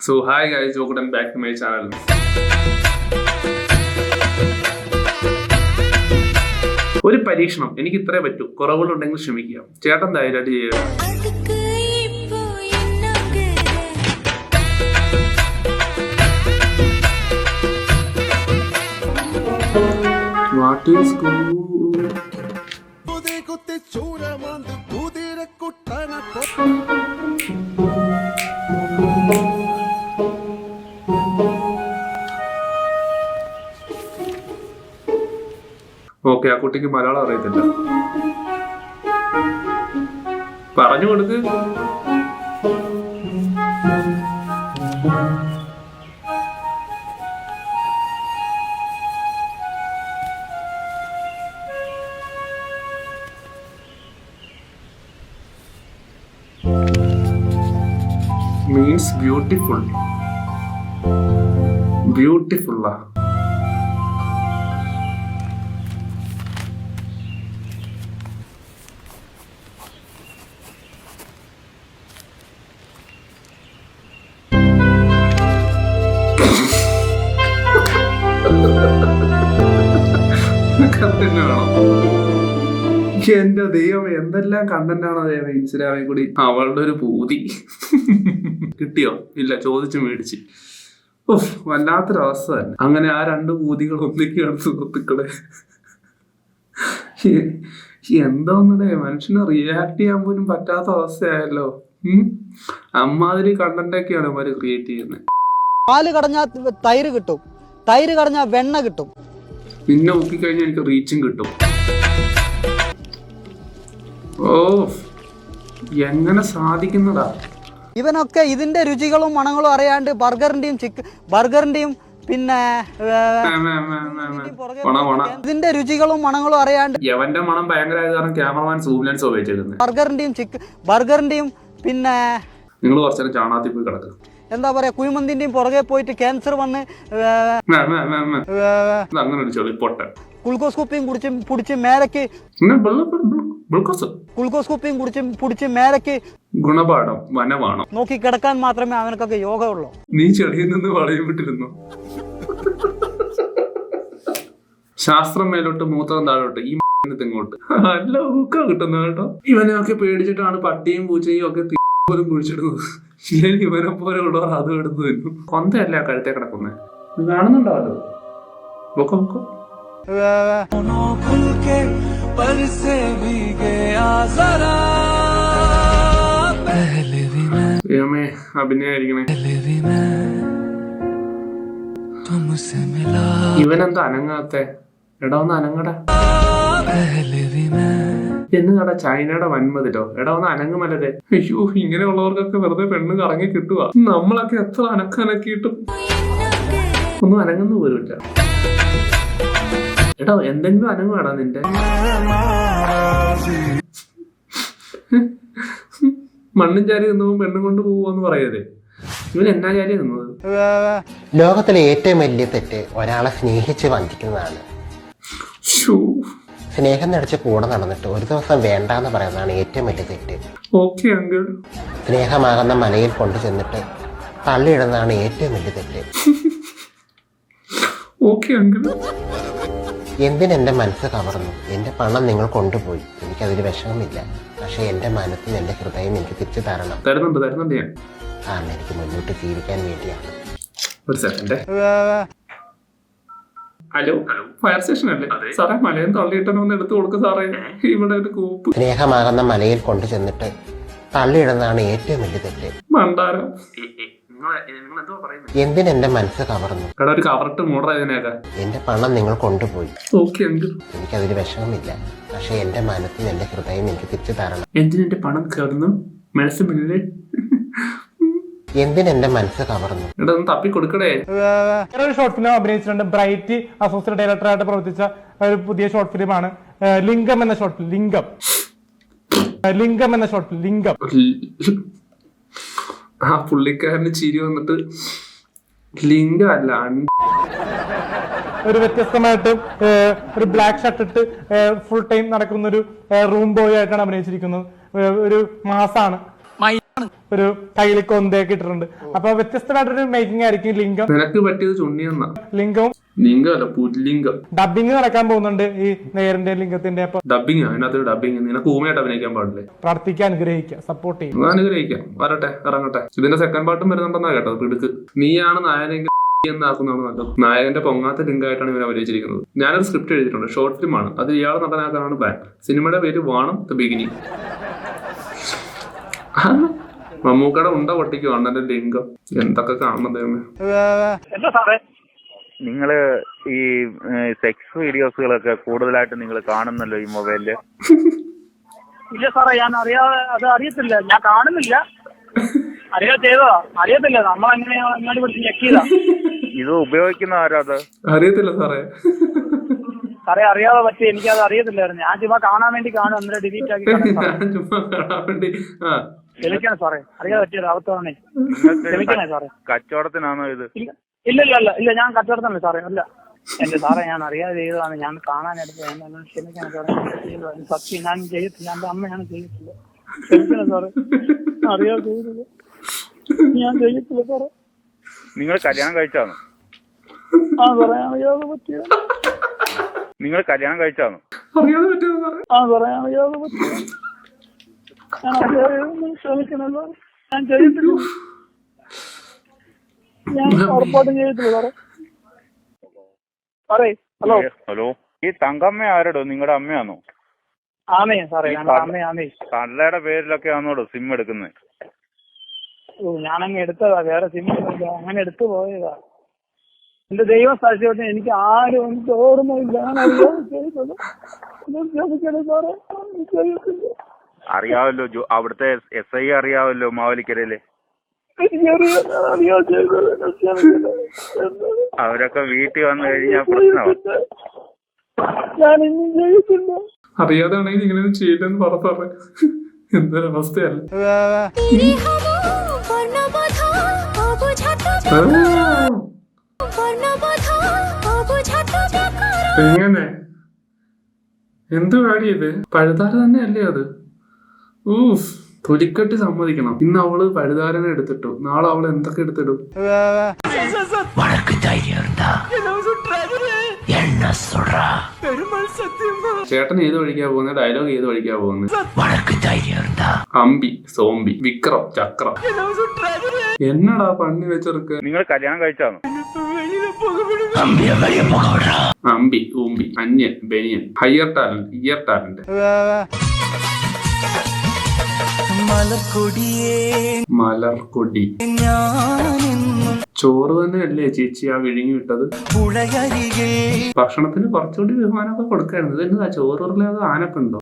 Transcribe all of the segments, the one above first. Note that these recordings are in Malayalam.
So hi guys, welcome back to my channel. ഒരു പരീക്ഷണം എനിക്ക് ഇത്രേ പറ്റൂ, കുറവുകളുണ്ടെങ്കിൽ ക്ഷമിക്കുക. ചേട്ടൻ ധൈര്യമായിട്ട് ചെയ്യുക. What is good? ഓക്കെ, ആ കുട്ടിക്ക് മലയാളം അറിയത്തില്ല, പറഞ്ഞു കൊടുക്ക്. Means beautiful. ബ്യൂട്ടിഫുള്ളാ? എന്റെ ദൈവം, എന്തെല്ലാം കണ്ടന്റാണോ ദൈവം ഇൻസ്റ്റാഗ്രാമിൽ കൂടി. അവളുടെ ഒരു പൂതി കിട്ടിയോ? ഇല്ല, ചോദിച്ചു മേടിച്ച്. ഓഹ്, വല്ലാത്തൊരവസ്ഥ തന്നെ. അങ്ങനെ ആ രണ്ട് പൂതികൾ ഒന്നിക്കുകയാണ് സുഹൃത്തുക്കളെ. എന്തോന്നടേ, മനുഷ്യന് റിയാക്ട് ചെയ്യാൻ പോലും പറ്റാത്ത അവസ്ഥയായല്ലോ. അമ്മാതിരി കണ്ടന്റൊക്കെയാണ് അവര് ക്രിയേറ്റ് ചെയ്യുന്നത്. പാല് കടഞ്ഞാൽ തൈര് കിട്ടും, തൈര് കടഞ്ഞാൽ വെണ്ണ കിട്ടും, പിന്നെ ഊക്കിക്കഴിഞ്ഞാൽ എനിക്ക് റീച്ചും കിട്ടും. ഓ, എങ്ങനെ സാധിക്കുന്നതാ? ഇവനൊക്കെ ഇതിന്റെ രുചികളും മണങ്ങളും അറിയാണ്ട് ബർഗറിന്റെയും പിന്നെ ഇതിന്റെ രുചികളും മണങ്ങളും അറിയാണ്ട് യവന്റെ മണം ഭയങ്കരമായത് കാരണം ക്യാമറമാൻ സൂം ലെൻസ് ഉപയോഗിച്ചിരുന്നത്. ബർഗറിന്റെയും പിന്നെ നിങ്ങൾ കുറച്ചേരം ചാണാത്തി പോയി കിടക്കുക. എന്താ പറയാ, കുഴിമന്തിന്റെയും പുറകെ പോയിട്ട് ക്യാൻസർ വന്ന് അങ്ങനെ ഒരു ചെളി പൊട്ട ഗ്ലൂക്കോസ് കുപ്പിയും കുടിച്ച് മേലക്ക് മേലക്ക് ഗുണപാഠം വനമാണോ നോക്കി കിടക്കാൻ മാത്രമേ അവനക്കൊക്കെ യോഗ ഉള്ളൂ. നീ ചെളിയിൽ നിന്ന് വളയും വിട്ടിരുന്നു. ശാസ്ത്രം മേലോട്ട് മൂത്രം താഴോട്ട്, ഈ തെങ്ങോട്ട്. അല്ല, ഊക്ക കിട്ടുന്ന കേട്ടോ. ഇവനെയൊക്കെ പേടിച്ചിട്ടാണ് പട്ടിയും പൂച്ചയും ഒക്കെ പോലും കുഴിച്ചിടുന്നത്. ഇല്ലെങ്കിൽ ഇവനെ പോലെ ഉള്ളവർ അത് എടുത്തു തരും. കൊന്തയല്ല കഴുത്തേ കിടക്കുന്നത്, കാണുന്നുണ്ടോ? അത് ബൊക്കോ അഭിനയായിരിക്കണേ. ഇവനെന്താ അനങ്ങാത്തെ? എടാ ഒന്ന് അനങ്ങട. എന്ന് കട ചൈനയുടെ വൻമതിലോ? എടാ ഒന്ന് അനങ്ങുമല്ലേ. അയ്യോ, ഇങ്ങനെയുള്ളവർക്കൊക്കെ വെറുതെ പെണ്ണ് കറങ്ങി കിട്ടുക. നമ്മളൊക്കെ എത്ര അനക്കിയിട്ടും ഒന്നും അനങ്ങുന്നു പോലുമില്ല. എടാ എന്തെങ്കിലും അനങ്ങുവാടാ നിന്റെ. മണ്ണും ചാരി നിന്നവും പെണ്ണും കൊണ്ട് പോവാന്ന് പറയതേ. ഇവൻ എന്നാ ചാരി നിന്നത്? ലോകത്തിലെ ഏറ്റവും വലിയ തെറ്റ് ഒരാളെ സ്നേഹിച്ച് വഞ്ചിക്കുന്നതാണ്. സ്നേഹം നടിച്ച് കൂടെ നടന്നിട്ട് ഒരു ദിവസം വേണ്ടാന്ന് പറയുന്നതാണ് ഏറ്റവും വലിയ തെറ്റ്. Okay uncle. സ്നേഹമാകുന്ന മലയിൽ കൊണ്ടു ചെന്നിട്ട് തള്ളിയിടുന്നതാണ് ഏറ്റവും വലിയ തെറ്റ്. Okay uncle. എന്തിനെന്റെ മനസ്സ് കവർന്നു, എന്റെ പണം നിങ്ങൾ കൊണ്ടുപോയി, എനിക്കതിൽ വിഷമമില്ല. പക്ഷെ എന്റെ മനസ്സിന് എന്റെ ഹൃദയം എനിക്ക് തിരിച്ചു തരണം. തരുന്നുണ്ട് ഞാൻ. കാരണം എനിക്ക് മുന്നോട്ട് ജീവിക്കാൻ വേണ്ടിയാണ്. ഒരു സെക്കൻഡ്. ഹലോ, ഫയർ സ്റ്റേഷൻ അല്ലേ സാറേ? മലയും തള്ളിയിട്ടൊന്ന് എടുത്തു കൊടുക്കും സാറേ, ഇവിടെ ഒരു കൂപ്പ്. സ്നേഹമാകുന്ന മലയിൽ കൊണ്ടു ചെന്നിട്ട് തള്ളിയിടുന്നതാണ് ഏറ്റവും വലിയ തെറ്റ്. മണ്ടാരം. എന്തിനെന്റെ മനസ്സ് കവർന്നു, ഒരു കവറിട്ട് മൂടറായതിനേക്കാ. എന്റെ പണം നിങ്ങൾ കൊണ്ടുപോയി. Okay uncle. എനിക്കതിൽ വിഷമമില്ല. പക്ഷെ എന്റെ മനസ്സിന് എന്റെ ഹൃദയം എനിക്ക് തിരിച്ചു തരണം. എന്തിനെന്റെ പണം കവർന്നു? മനസ്സിലെ എന്തിനെന്റെ മനസ്സ് കവർന്നു? ഇവിടെ ഒന്ന് തപ്പി കൊടുക്കടേ. ഒരു ഷോർട്ട് ഫിലിം അഭിനയിച്ചിട്ടുണ്ട്. ബ്രൈറ്റ് അസോസിയേറ്റ് ഡയറക്ടറായിട്ട് പ്രവർത്തിച്ച ഒരു പുതിയ ഷോർട്ട് ഫിലിമാണ് ലിംഗം എന്ന ഷോർട്ട് ഫിലിം. ലിംഗം എന്ന ഷോർട്ട് ഫിലിം. ലിംഗം. ആ പുള്ളിക്കാരന് ചിരി വന്നിട്ട് ലിംഗമല്ല, ഒരു വ്യത്യസ്തമായിട്ട് ഒരു ബ്ലാക്ക് ഷർട്ട് ഇട്ട് ഫുൾ ടൈം നടക്കുന്ന ഒരു റൂം ബോയ് ആയിട്ടാണ് അഭിനയിച്ചിരിക്കുന്നത്. ഒരു മാസാണ്. ഒരു കയ്യിൽ കൊന്തയൊക്കെ ഇട്ടിട്ടുണ്ട്. അപ്പൊ വ്യത്യസ്തമായിട്ടൊരു മേക്കിംഗ് ആയിരിക്കും ലിംഗം. നിനക്ക് പറ്റിയത് ചുണ്ണിയെന്ന ലിംഗവും ലിംഗമല്ല പുല്ലിംഗം. ഡബിങ് നടക്കാൻ പോകുന്നുണ്ട് ഈ നേരിന്റെ ലിംഗത്തിന്റെ. അപ്പൊ ഡബിങ് അതിനകത്തൊരു ഡബിങ്. നിനക്ക് ഊമയായിട്ട് അഭിനയിക്കാൻ പാടില്ലേ? പ്രാർത്ഥിക്കാൻ, അനുഗ്രഹിക്കുക, സപ്പോർട്ട് ചെയ്യും. അനുഗ്രഹിക്കാം. വരട്ടെ, ഇറങ്ങട്ടെ. ഇതിന്റെ സെക്കൻഡ് പാർട്ടും വരുന്നുണ്ടെന്നാ കേട്ടത്. പിടുക്ക്. നീയാണ് നായകനെങ്കിൽ എന്നാക്കുന്നതാണ് നല്ലത്. നായകന്റെ പൊങ്ങാത്ത ലിംഗായിട്ടാണ് ഇവർ അഭിനയിച്ചിരിക്കുന്നത്. ഞാനൊരു സ്ക്രിപ്റ്റ് എഴുതിയിട്ടുണ്ട്, ഷോർട്ട് ഫിലിം ആണ്. അത് ഇയാൾ നടനാക്കാനാണ് പ്ലാൻ. സിനിമയുടെ പേര് വാണം ദ ബിഗിനിങ്. മമ്മൂക്കയുടെ ഉണ്ട പൊട്ടിക്കും അണ്ണന്റെ ലിംഗം. എന്തൊക്കെ കാണണം ദൈവമേ. എന്താ സാറേ നിങ്ങള് ഈ സെക്സ് വീഡിയോസുകളൊക്കെ കൂടുതലായിട്ട് നിങ്ങൾ കാണുന്നല്ലോ ഈ മൊബൈലില്? ഇല്ല സാറേ, ഞാൻ അത് അറിയത്തില്ല, ഞാൻ കാണുന്നില്ല. ചെയ്തതാ അറിയത്തില്ല. നമ്മളെങ്ങനെ അങ്ങോട്ട് പിടിച്ച് ചെക്ക് ചെയ്താ. ഇത് ഉപയോഗിക്കുന്ന ആരാ? അത് അറിയത്തില്ല സാറേ. സാറേ അറിയാതെ പറ്റി, എനിക്കത് അറിയത്തില്ലായിരുന്നു. ഞാൻ ചുമ്മാ കാണാൻ വേണ്ടി കാണും, അന്നേരം ഡിലീറ്റ് ആക്കി ക്ഷമിക്കണം സാറേ, അറിയാതെ പറ്റിയത് അബദ്ധമാണേ. ക്ഷമിക്കണേ സാറേ. കച്ചവടത്തിനാണോ ഇത്? ഇല്ല ഞാൻ കച്ചവടത്തിനല്ല സാറേ. അല്ല എന്റെ സാറേ, ഞാൻ അറിയാതെ ചെയ്തതാണ്. ഞാൻ കാണാനെടുത്ത് ക്ഷമിക്കണം സാറേ. സത്യം ഞാൻ ചെയ്യത്തില്ല, എന്റെ അമ്മയാണ് ചെയ്യത്തില്ല. ക്ഷമിക്കണം സാറേ, അറിയാതെ ചെയ്തില്ല, ഞാൻ ചെയ്യത്തില്ല സാറേ. നിങ്ങൾ കല്യാണം കഴിച്ചാണോ? ആ സാറേ, അറിയാതെ പറ്റിയ. നിങ്ങൾ കല്യാണം കഴിച്ചാണോ? അറിയാതെ പറ്റിയത് സാറേ. ആ സാറേ, അറിയാതെ പറ്റിയ. ഞാൻ അറിയാതെ ക്ഷമിക്കണം സാറേ, ഞാൻ ചെയ്യത്തില്ല. ഞാൻ ഉറപ്പായിട്ടും ചെയ്യത്തില്ല സാറേ. സാറേ ഹലോ. ഹലോ, ഈ തങ്കമ്മ ആരോടോ? നിങ്ങളുടെ അമ്മയാണോ? ആമേ സാറേ, ഞങ്ങളുടെ അമ്മയാമേ. കള്ളയുടെ പേരിലൊക്കെ ആണോടോ സിം എടുക്കുന്നത്? ഞാനങ്ങ് എടുത്തതാ, വേറെ സിം അങ്ങനെ എടുത്തു പോയതാ. എന്റെ ദൈവം സാക്ഷിയോട്ട് എനിക്ക് ആരും എനിക്ക് ഓർമ്മയില്ല. ഞാൻ അറിയാതെ ചെയ്തത്. ക്ഷമിക്കണം സാറേ, ചെയ്യത്തില്ല. അറിയാവല്ലോ, അവിടുത്തെ SI അറിയാവല്ലോ മാവലിക്കരയിലെ. അവരൊക്കെ വീട്ടിൽ വന്നു കഴിഞ്ഞാൽ പ്രശ്നമാണ്. ഞാനിന്നും ചെയ്യത്തില്ല. അറിയാതാണെങ്കിൽ ഇങ്ങനെ ചെയ്തെന്ന് പറഞ്ഞ എന്തൊരവസ്ഥയല്ല. എങ്ങനെ എന്ത് പാടിയത്? പഴുതാര തന്നെ അല്ലേ അത്? ഊഫ്, തൊലിക്കട്ടി സമ്മതിക്കണം. ഇന്ന് അവള് പഴുതാരനെ എടുത്തിട്ടു, നാളെ അവള് എന്തൊക്കെ എടുത്തിടും. ചേട്ടൻ ഏത് വഴിക്കാ പോകുന്നത്? ഡയലോഗ് ഏത് വഴിക്കാ പോകുന്നത്? അമ്പി, സോംബി, വിക്രം, ചക്രം. എന്നടാ പണി വെച്ചെടുക്ക്. നിങ്ങൾ കല്യാണം കഴിച്ചാണോ? അമ്പി, ഊമ്പി, അന്യൻ, ബനിയൻ, ഹയർ ടാലന്റ്, ഇയർ ടാലന്റ്. മലർക്കൊടി. ചോറ് തന്നെ അല്ലേ ചേച്ചി ആ വിഴുങ്ങി വിട്ടത്? ഭക്ഷണത്തിന് കുറച്ചുകൂടി ബഹുമാനമൊക്കെ കൊടുക്കായിരുന്നു. ഇതെന്താ ചോറില്ലാതെ ആനക്കുണ്ടോ?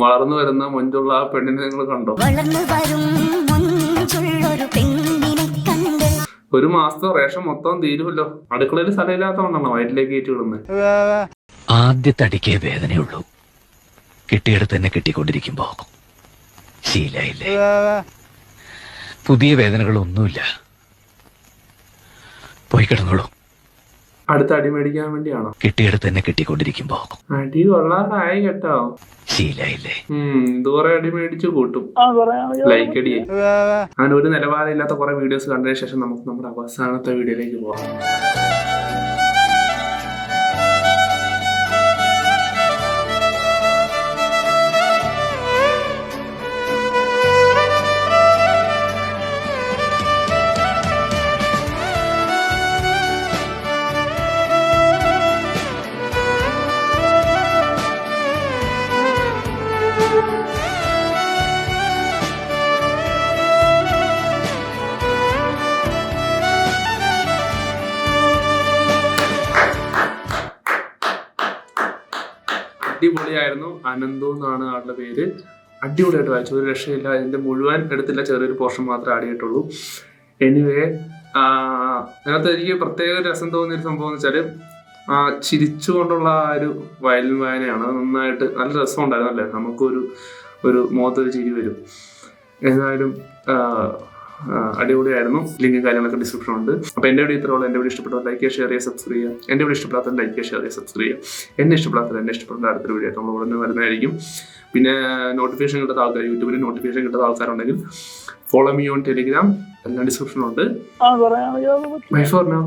വളർന്നു വരുന്ന മൊഞ്ചുള്ള ആ പെണ്ണിനെ നിങ്ങൾ കണ്ടോ? ഒരു മാസത്തെ റേഷൻ മൊത്തം തീരുമല്ലോ. അടുക്കളയിൽ സ്ഥലമില്ലാത്തതുകൊണ്ടാണോ വയറ്റിലേക്ക് കയറ്റി വിടുന്നത്? ആദ്യത്തെ അടിക്കേ വേദനയുള്ളൂ, കിട്ടിയെടുത്ത് തന്നെ കിട്ടിക്കൊണ്ടിരിക്കുമ്പോ ശീലായില്ലേ. പുതിയ വേദനകളൊന്നുമില്ല, പോയി കിടന്നോളൂ. അടുത്ത അടി മേടിക്കാൻ വേണ്ടിയാണോ? കിട്ടിയെടുത്ത് തന്നെ കിട്ടിക്കൊണ്ടിരിക്കുമ്പോ അടി കൊള്ളാറായി കേട്ടോ. ശീലായില്ലേ. ദൂരെ അടി മേടിച്ചു കൂട്ടും, ലൈക്ക് അടിയെ. അങ്ങനെ ഒരു നിലവാരം ഇല്ലാത്ത കുറെ വീഡിയോസ് കണ്ടതിന് ശേഷം നമുക്ക് നമ്മുടെ അവസാനത്തെ വീഡിയോയിലേക്ക് പോവാം. അടിപൊളിയായിരുന്നു. അനന്തു എന്നാണ് ആളുടെ പേര്. അടിപൊളിയായിട്ട് വായിച്ചു, ഒരു രക്ഷയില്ല. ഇതിന്റെ മുഴുവൻ എടുത്തില്ല, ചെറിയൊരു പോർഷൻ മാത്രമേ ആടിയിട്ടുള്ളൂ. എനിവേ, അതിനകത്ത് എനിക്ക് പ്രത്യേക രസം തോന്നിയൊരു സംഭവം എന്ന് വെച്ചാൽ ചിരിച്ചുകൊണ്ടുള്ള ആ ഒരു വയലിൻ വായനയാണ്. അത് നന്നായിട്ട് നല്ല രസമുണ്ടായിരുന്നു അല്ലേ. നമുക്കൊരു മുഖത്തൊരു ചിരി വരും. ഏതായാലും അടിപൊളിയായിരുന്നു. ലിങ്ക് കാര്യങ്ങളൊക്കെ ഡിസ്ക്രിപ്ഷൻ ഉണ്ട്. അപ്പോൾ എൻ്റെ വീഡിയോ ഇത്രയുള്ള. എൻ്റെ വീഡിയോ ഇഷ്ടപ്പെട്ടവർ ലൈക്ക് ചെയ്യുക, ഷെയർ ചെയ്യുക, സബ്സ്ക്രൈബ് ചെയ്യുക. എൻ്റെ വീഡിയോ ഇഷ്ടപ്പെടാത്തവർ ലൈക്ക് ചെയ്യുക, ഷെയർ ചെയ്യുക, സബ്സ്ക്രൈബ് ചെയ്യുക. എന്നെ ഇഷ്ടപ്പെടുന്ന അടുത്തൊരു വീഡിയോ ആയിട്ട് നമ്മൾ ഉടനെ വരുന്നതായിരിക്കും. പിന്നെ നോട്ടിഫിക്കേഷൻ കിട്ടാത്ത ആൾക്കാർ, യൂട്യൂബിൽ നോട്ടിഫിക്കേഷൻ കിട്ടാത്ത ആൾക്കാരുണ്ടെങ്കിൽ ഫോളോ മീ ഓൺ ടെലിഗ്രാം, എല്ലാം ഡിസ്ക്രിപ്ഷനുണ്ട്. പറയാം. Bye for now.